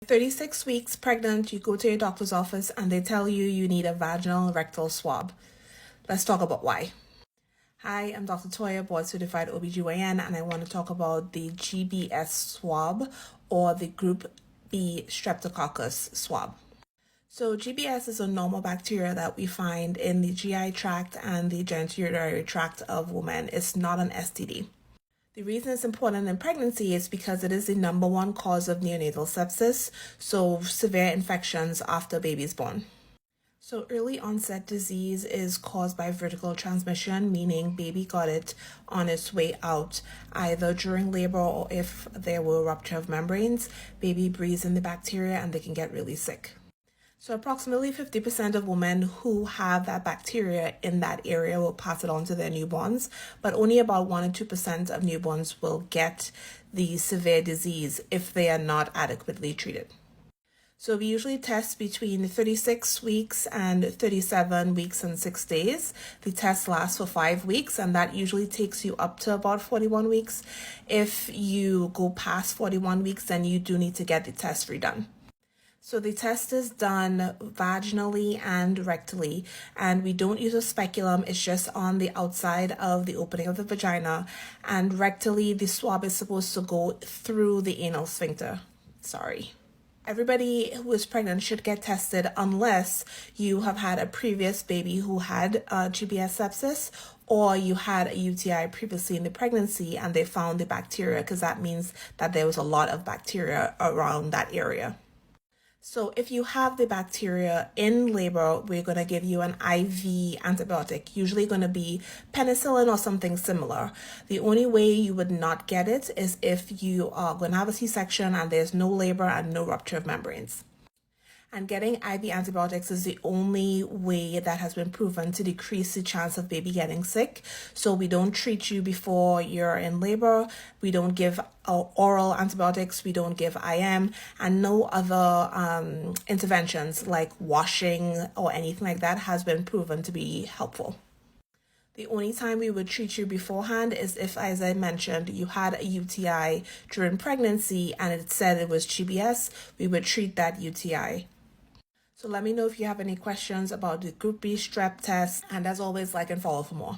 36 weeks pregnant, you go to your doctor's office and they tell you you need a vaginal and rectal swab. Let's talk about why. Hi, I'm Dr. Toya, board certified OBGYN, and I want to talk about the GBS swab or the Group B streptococcus swab. So GBS is a normal bacteria that we find in the GI tract and the genitourinary tract of women. It's not an STD. The reason it's important in pregnancy is because it is the number one cause of neonatal sepsis, so severe infections after baby is born. So early onset disease is caused by vertical transmission, meaning baby got it on its way out, either during labor or if there were rupture of membranes, baby breathes in the bacteria and they can get really sick. So approximately 50% of women who have that bacteria in that area will pass it on to their newborns, but only about 1 or 2% of newborns will get the severe disease if they are not adequately treated. So we usually test between 36 weeks and 37 weeks and 6 days. The test lasts for 5 weeks, and that usually takes you up to about 41 weeks. If you go past 41 weeks, then you do need to get the test redone. So the test is done vaginally and rectally, and we don't use a speculum. It's just on the outside of the opening of the vagina, and rectally the swab is supposed to go through the anal sphincter. Everybody who is pregnant should get tested unless you have had a previous baby who had GBS sepsis, or you had a UTI previously in the pregnancy and they found the bacteria, because that means that there was a lot of bacteria around that area. So if you have the bacteria in labor, we're going to give you an IV antibiotic, usually going to be penicillin or something similar. The only way you would not get it is if you are going to have a C-section and there's no labor and no rupture of membranes. And getting IV antibiotics is the only way that has been proven to decrease the chance of baby getting sick. So we don't treat you before you're in labor. We don't give oral antibiotics. We don't give IM, and no other interventions like washing or anything like that has been proven to be helpful. The only time we would treat you beforehand is if, as I mentioned, you had a UTI during pregnancy and it said it was GBS, we would treat that UTI. So let me know if you have any questions about the Group B strep test, and as always, like and follow for more.